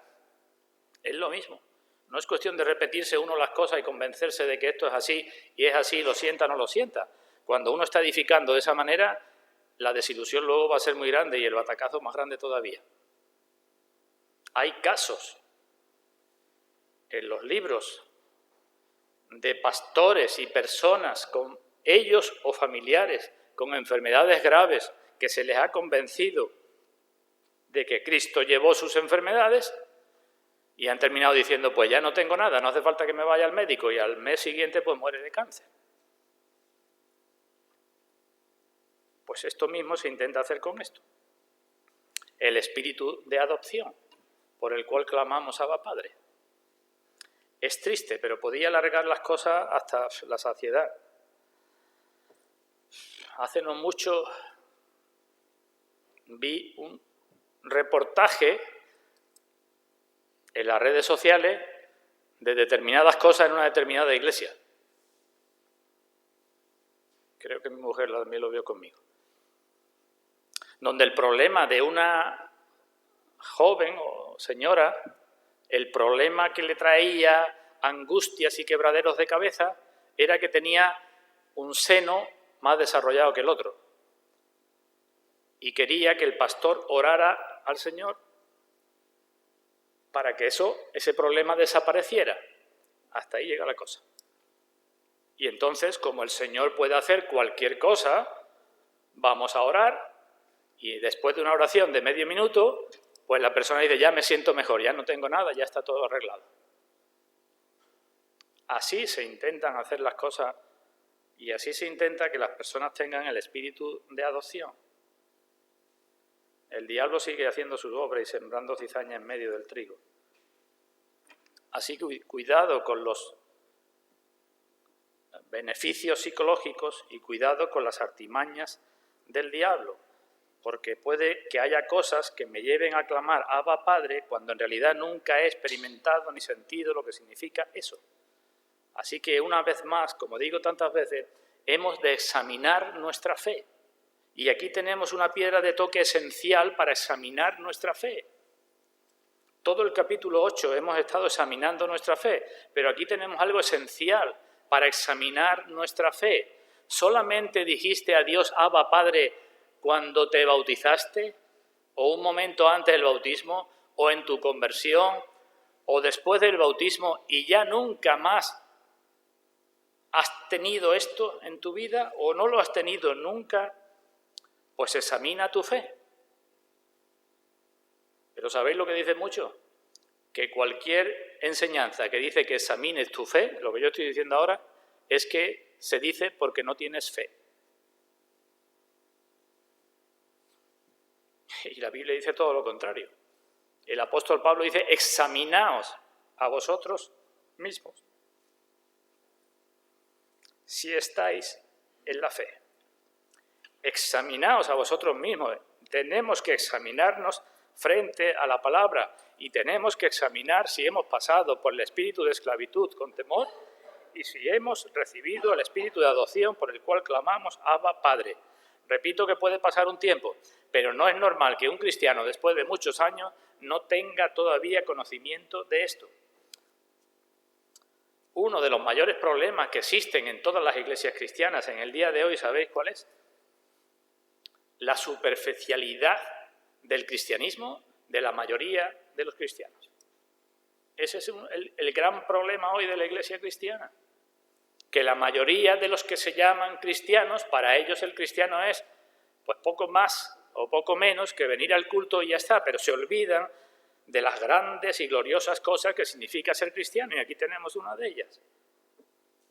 S1: Es lo mismo. No es cuestión de repetirse uno las cosas y convencerse de que esto es así y es así, lo sienta o no lo sienta. Cuando uno está edificando de esa manera, la desilusión luego va a ser muy grande y el batacazo más grande todavía. Hay casos en los libros de pastores y personas con ellos o familiares con enfermedades graves que se les ha convencido de que Cristo llevó sus enfermedades y han terminado diciendo, pues ya no tengo nada, no hace falta que me vaya al médico, y al mes siguiente pues muere de cáncer. Pues esto mismo se intenta hacer con esto. El espíritu de adopción por el cual clamamos Abba Padre. Es triste, pero podía alargar las cosas hasta la saciedad. Hace no mucho vi un reportaje en las redes sociales de determinadas cosas en una determinada iglesia. Creo que mi mujer también lo vio conmigo. Donde el problema de una joven o señora, el problema que le traía angustias y quebraderos de cabeza era que tenía un seno más desarrollado que el otro. Y quería que el pastor orara al Señor para que ese problema desapareciera. Hasta ahí llega la cosa. Y entonces, como el Señor puede hacer cualquier cosa, vamos a orar, y después de una oración de medio minuto, pues la persona dice, ya me siento mejor, ya no tengo nada, ya está todo arreglado. Así se intentan hacer las cosas y así se intenta que las personas tengan el espíritu de adopción. El diablo sigue haciendo sus obras y sembrando cizaña en medio del trigo. Así que cuidado con los beneficios psicológicos y cuidado con las artimañas del diablo, porque puede que haya cosas que me lleven a clamar Abba Padre cuando en realidad nunca he experimentado ni sentido lo que significa eso. Así que una vez más, como digo tantas veces, hemos de examinar nuestra fe. Y aquí tenemos una piedra de toque esencial para examinar nuestra fe. Todo el capítulo 8 hemos estado examinando nuestra fe, pero aquí tenemos algo esencial para examinar nuestra fe. ¿Solamente dijiste a Dios Abba Padre cuando te bautizaste? ¿O un momento antes del bautismo? ¿O en tu conversión? ¿O después del bautismo y ya nunca más has tenido esto en tu vida? ¿O no lo has tenido nunca? Pues examina tu fe. Pero ¿sabéis lo que dice mucho? Que cualquier enseñanza que dice que examines tu fe, lo que yo estoy diciendo ahora, es que se dice porque no tienes fe. Y la Biblia dice todo lo contrario. El apóstol Pablo dice, examinaos a vosotros mismos si estáis en la fe. Examinaos a vosotros mismos. Tenemos que examinarnos frente a la palabra y tenemos que examinar si hemos pasado por el espíritu de esclavitud con temor y si hemos recibido el espíritu de adopción por el cual clamamos Abba Padre. Repito que puede pasar un tiempo, pero no es normal que un cristiano después de muchos años no tenga todavía conocimiento de esto. Uno de los mayores problemas que existen en todas las iglesias cristianas en el día de hoy, ¿sabéis cuál es? La superficialidad del cristianismo de la mayoría de los cristianos. Ese es el gran problema hoy de la iglesia cristiana. Que la mayoría de los que se llaman cristianos, para ellos el cristiano es pues poco más o poco menos que venir al culto y ya está, pero se olvidan de las grandes y gloriosas cosas que significa ser cristiano, y aquí tenemos una de ellas.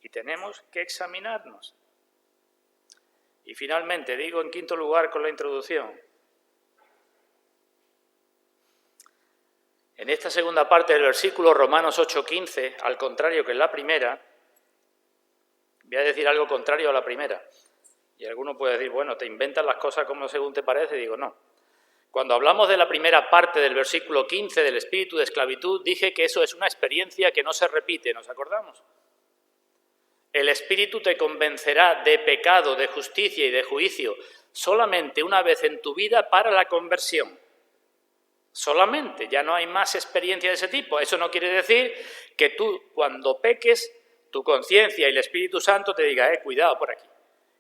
S1: y tenemos que examinarnos. Y finalmente, digo en quinto lugar con la introducción, en esta segunda parte del versículo, Romanos 8:15, al contrario que en la primera, voy a decir algo contrario a la primera. Y alguno puede decir, bueno, te inventas las cosas como según te parece. Y digo, no. Cuando hablamos de la primera parte del versículo 15 del espíritu de esclavitud, dije que eso es una experiencia que no se repite, ¿nos acordamos? El espíritu te convencerá de pecado, de justicia y de juicio solamente una vez en tu vida para la conversión. Solamente, ya no hay más experiencia de ese tipo. Eso no quiere decir que tú, cuando peques, tu conciencia y el Espíritu Santo te diga, cuidado por aquí.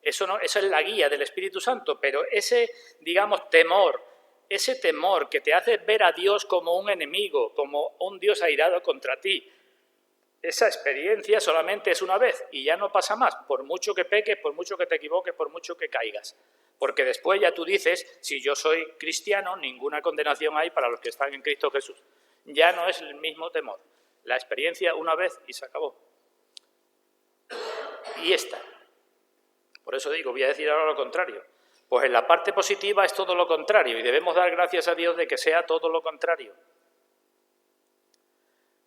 S1: Eso no, esa es la guía del Espíritu Santo, pero ese, digamos, temor, ese temor que te hace ver a Dios como un enemigo, como un Dios airado contra ti, esa experiencia solamente es una vez y ya no pasa más, por mucho que peques, por mucho que te equivoques, por mucho que caigas. Porque después ya tú dices, si yo soy cristiano, ninguna condenación hay para los que están en Cristo Jesús. Ya no es el mismo temor. La experiencia una vez y se acabó. Y esta. Por eso digo, voy a decir ahora lo contrario. Pues en la parte positiva es todo lo contrario y debemos dar gracias a Dios de que sea todo lo contrario.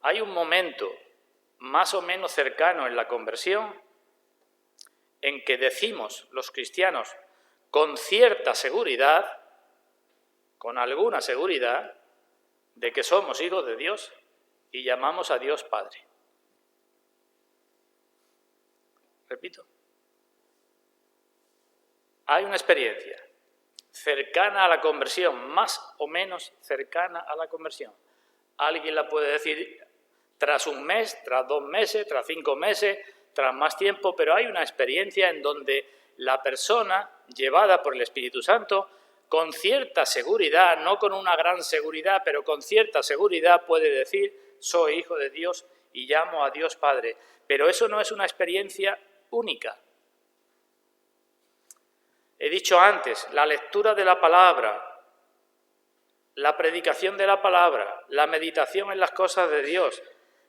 S1: Hay un momento más o menos cercano en la conversión en que decimos los cristianos con cierta seguridad, con alguna seguridad, de que somos hijos de Dios y llamamos a Dios Padre. Repito, hay una experiencia cercana a la conversión, más o menos cercana a la conversión. Alguien la puede decir tras un mes, tras 2 meses, tras 5 meses, tras más tiempo, pero hay una experiencia en donde la persona, llevada por el Espíritu Santo, con cierta seguridad, no con una gran seguridad, pero con cierta seguridad puede decir, soy hijo de Dios y llamo a Dios Padre. Pero eso no es una experiencia única. He dicho antes, la lectura de la palabra, la predicación de la palabra, la meditación en las cosas de Dios,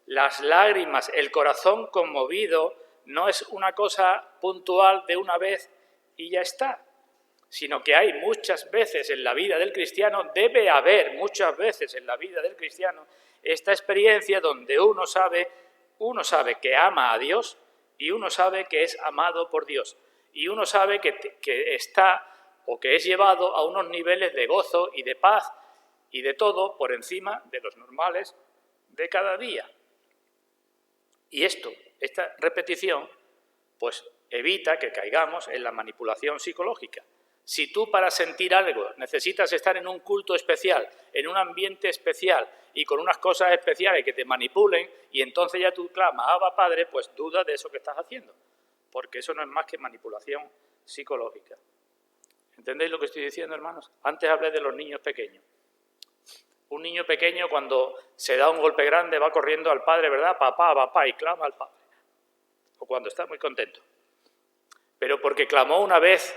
S1: las lágrimas, el corazón conmovido, no es una cosa puntual de una vez y ya está, sino que hay muchas veces en la vida del cristiano, debe haber muchas veces en la vida del cristiano, esta experiencia donde uno sabe que ama a Dios y uno sabe que es amado por Dios. Y uno sabe que está o que es llevado a unos niveles de gozo y de paz y de todo por encima de los normales de cada día. Y esta repetición, pues evita que caigamos en la manipulación psicológica. Si tú para sentir algo necesitas estar en un culto especial, en un ambiente especial y con unas cosas especiales que te manipulen y entonces ya tú clamas, Abba Padre, pues duda de eso que estás haciendo. Porque eso no es más que manipulación psicológica. ¿Entendéis lo que estoy diciendo, hermanos? Antes hablé de los niños pequeños. Un niño pequeño cuando se da un golpe grande va corriendo al padre, ¿verdad? Papá, papá, y clama al padre. O cuando está muy contento. Pero porque clamó una vez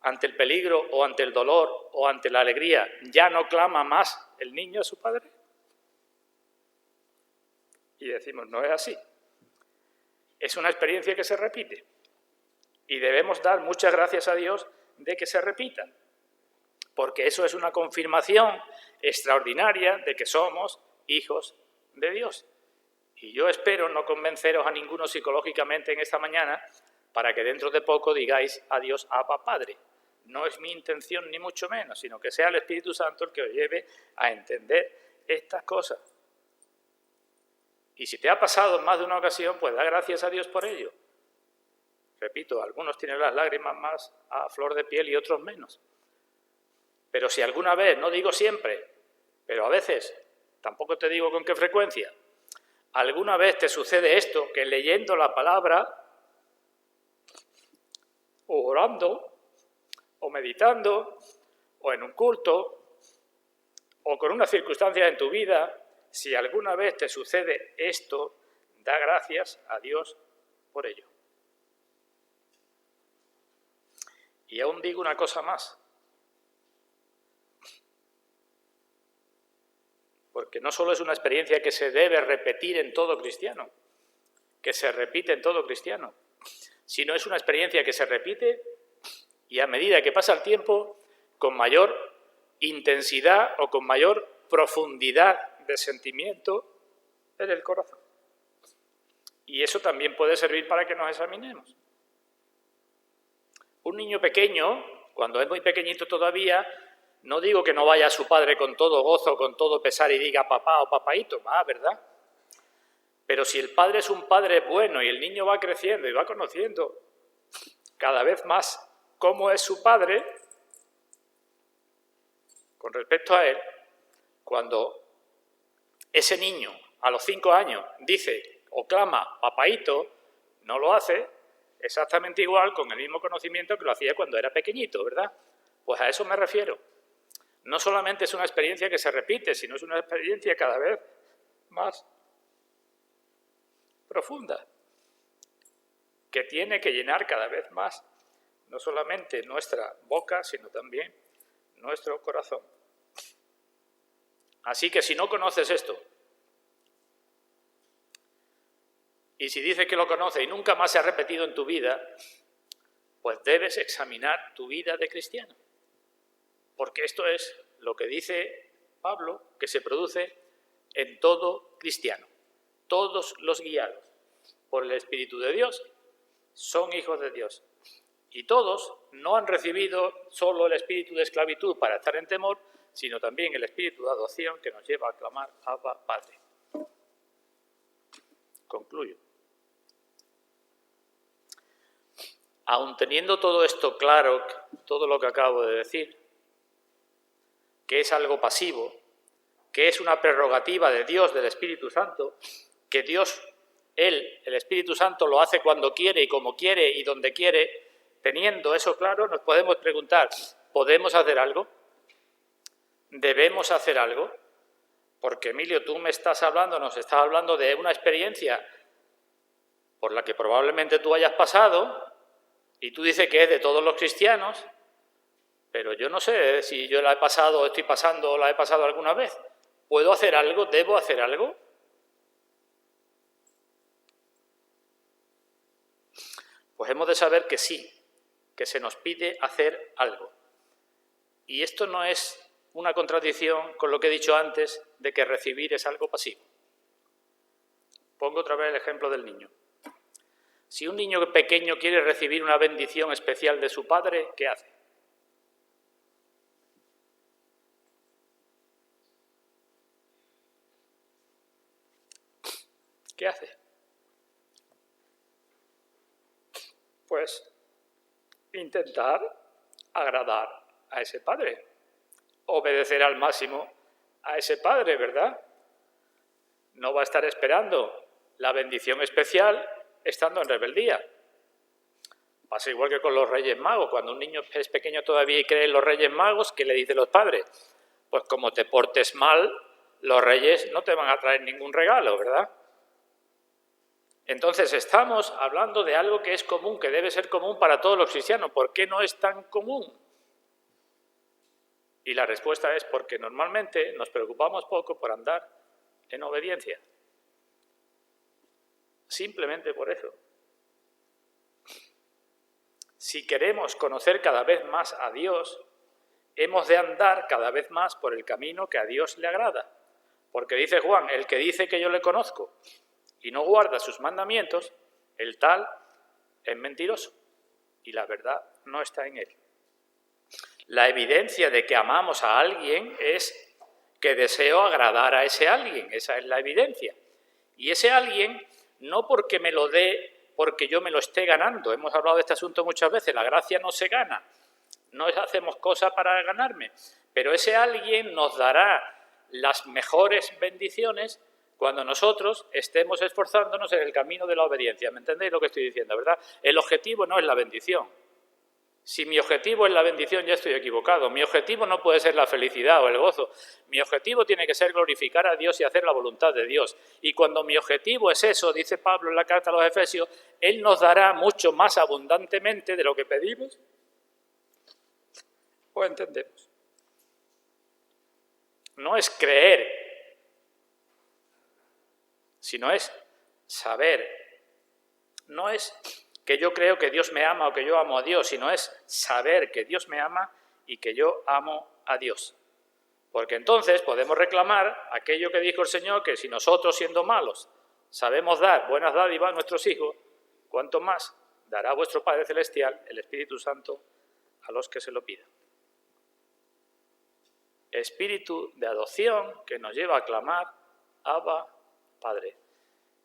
S1: ante el peligro o ante el dolor o ante la alegría, ¿ya no clama más el niño a su padre? Y decimos, no es así. Es una experiencia que se repite y debemos dar muchas gracias a Dios de que se repita, porque eso es una confirmación extraordinaria de que somos hijos de Dios. Y yo espero no convenceros a ninguno psicológicamente en esta mañana para que dentro de poco digáis a Dios, Abba Padre. No es mi intención ni mucho menos, sino que sea el Espíritu Santo el que os lleve a entender estas cosas. Y si te ha pasado en más de una ocasión, pues da gracias a Dios por ello. Repito, algunos tienen las lágrimas más a flor de piel y otros menos. Pero si alguna vez, no digo siempre, pero a veces, tampoco te digo con qué frecuencia, alguna vez te sucede esto, que leyendo la palabra, o orando, o meditando, o en un culto, o con una circunstancia en tu vida, si alguna vez te sucede esto, da gracias a Dios por ello. Y aún digo una cosa más, porque no solo es una experiencia que se debe repetir en todo cristiano, que se repite en todo cristiano, sino es una experiencia que se repite y a medida que pasa el tiempo, con mayor intensidad o con mayor profundidad de sentimiento en el corazón. Y eso también puede servir para que nos examinemos. Un niño pequeño, cuando es muy pequeñito todavía, no digo que no vaya a su padre con todo gozo, con todo pesar y diga papá o papaíto, ¿verdad? Pero si el padre es un padre bueno y el niño va creciendo y va conociendo cada vez más cómo es su padre, con respecto a él, cuando ese niño a los 5 años dice o clama papaíto, no lo hace exactamente igual con el mismo conocimiento que lo hacía cuando era pequeñito, ¿verdad? Pues a eso me refiero. No solamente es una experiencia que se repite, sino es una experiencia cada vez más profunda, que tiene que llenar cada vez más, no solamente nuestra boca, sino también nuestro corazón. Así que si no conoces esto, y si dices que lo conoces y nunca más se ha repetido en tu vida, pues debes examinar tu vida de cristiano. Porque esto es lo que dice Pablo, que se produce en todo cristiano. Todos los guiados por el Espíritu de Dios son hijos de Dios. Y todos no han recibido solo el espíritu de esclavitud para estar en temor, sino también el espíritu de adopción que nos lleva a clamar Abba, Padre. Concluyo. Aun teniendo todo esto claro, todo lo que acabo de decir, que es algo pasivo, que es una prerrogativa de Dios, del Espíritu Santo, que Dios, Él, el Espíritu Santo, lo hace cuando quiere y como quiere y donde quiere. Teniendo eso claro, nos podemos preguntar, ¿podemos hacer algo? ¿Debemos hacer algo? Porque, Emilio, tú nos estás hablando de una experiencia por la que probablemente tú hayas pasado y tú dices que es de todos los cristianos, pero yo no sé si yo la he pasado, estoy pasando o la he pasado alguna vez. ¿Puedo hacer algo? ¿Debo hacer algo? Pues hemos de saber que sí, que se nos pide hacer algo. Y esto no es una contradicción con lo que he dicho antes de que recibir es algo pasivo. Pongo otra vez el ejemplo del niño. Si un niño pequeño quiere recibir una bendición especial de su padre, ¿qué hace? ¿Qué hace? Pues intentar agradar a ese padre, obedecer al máximo a ese padre, ¿verdad? No va a estar esperando la bendición especial estando en rebeldía. Pasa igual que con los Reyes Magos. Cuando un niño es pequeño todavía y cree en los Reyes Magos, ¿qué le dicen los padres? Pues como te portes mal, los Reyes no te van a traer ningún regalo, ¿verdad? Entonces estamos hablando de algo que es común, que debe ser común para todos los cristianos. ¿Por qué no es tan común? Y la respuesta es porque normalmente nos preocupamos poco por andar en obediencia. Simplemente por eso. Si queremos conocer cada vez más a Dios, hemos de andar cada vez más por el camino que a Dios le agrada. Porque dice Juan, el que dice que yo le conozco y no guarda sus mandamientos, el tal es mentiroso y la verdad no está en él. La evidencia de que amamos a alguien es que deseo agradar a ese alguien, esa es la evidencia. Y ese alguien, no porque me lo dé, porque yo me lo esté ganando, hemos hablado de este asunto muchas veces, la gracia no se gana, no hacemos cosas para ganarme, pero ese alguien nos dará las mejores bendiciones cuando nosotros estemos esforzándonos en el camino de la obediencia. ¿Me entendéis lo que estoy diciendo, verdad? El objetivo no es la bendición. Si mi objetivo es la bendición, ya estoy equivocado. Mi objetivo no puede ser la felicidad o el gozo. Mi objetivo tiene que ser glorificar a Dios y hacer la voluntad de Dios. Y cuando mi objetivo es eso, dice Pablo en la carta a los Efesios, Él nos dará mucho más abundantemente de lo que pedimos o entendemos. No es creer, sino es saber no es que yo creo que Dios me ama o que yo amo a Dios, sino es saber que Dios me ama y que yo amo a Dios. Porque entonces podemos reclamar aquello que dijo el Señor, que si nosotros, siendo malos, sabemos dar buenas dádivas a nuestros hijos, cuánto más dará vuestro Padre Celestial, el Espíritu Santo, a los que se lo pidan. Espíritu de adopción que nos lleva a clamar, Abba, Padre.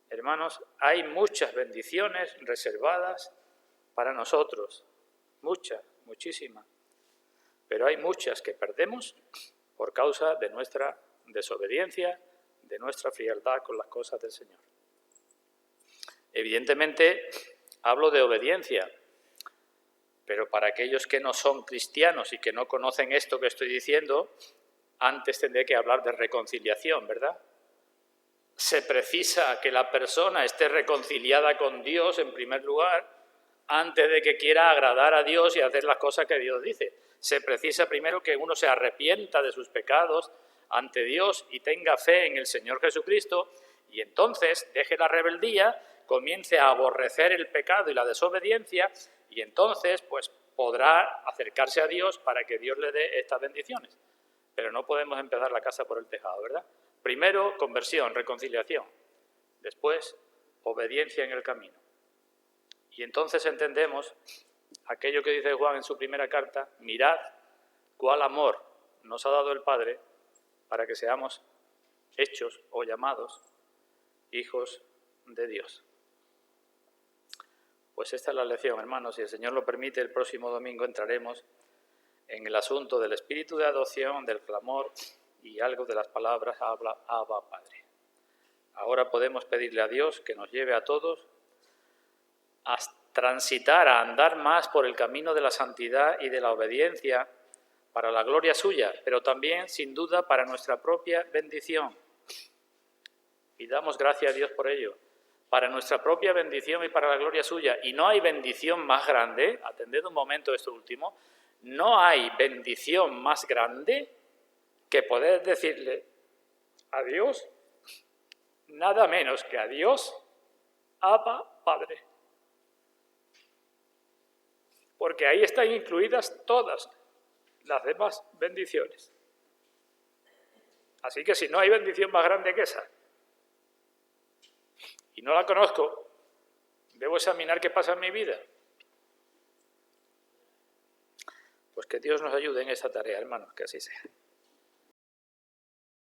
S1: Hermanos, hay muchas bendiciones reservadas para nosotros, muchas, muchísimas, pero hay muchas que perdemos por causa de nuestra desobediencia, de nuestra frialdad con las cosas del Señor. Evidentemente, hablo de obediencia, pero para aquellos que no son cristianos y que no conocen esto que estoy diciendo, antes tendré que hablar de reconciliación, ¿verdad? Se precisa que la persona esté reconciliada con Dios en primer lugar, antes de que quiera agradar a Dios y hacer las cosas que Dios dice. Se precisa primero que uno se arrepienta de sus pecados ante Dios y tenga fe en el Señor Jesucristo, y entonces deje la rebeldía, comience a aborrecer el pecado y la desobediencia, y entonces pues podrá acercarse a Dios para que Dios le dé estas bendiciones. Pero no podemos empezar la casa por el tejado, ¿verdad? Primero, conversión, reconciliación. Después, obediencia en el camino. Y entonces entendemos aquello que dice Juan en su primera carta: mirad cuál amor nos ha dado el Padre para que seamos hechos o llamados hijos de Dios. Pues esta es la lección, hermanos. Si el Señor lo permite, el próximo domingo entraremos en el asunto del espíritu de adopción, del clamor y algo de las palabras Abba, Padre. Ahora podemos pedirle a Dios que nos lleve a todos a transitar, a andar más por el camino de la santidad y de la obediencia para la gloria suya, pero también, sin duda, para nuestra propia bendición. Y damos gracias a Dios por ello, para nuestra propia bendición y para la gloria suya. Y no hay bendición más grande, atended un momento esto último, no hay bendición más grande que poder decirle a Dios, nada menos que a Dios, Abba, Padre. Porque ahí están incluidas todas las demás bendiciones. Así que si no hay bendición más grande que esa, y no la conozco, debo examinar qué pasa en mi vida. Pues que Dios nos ayude en esa tarea, hermanos, que así sea.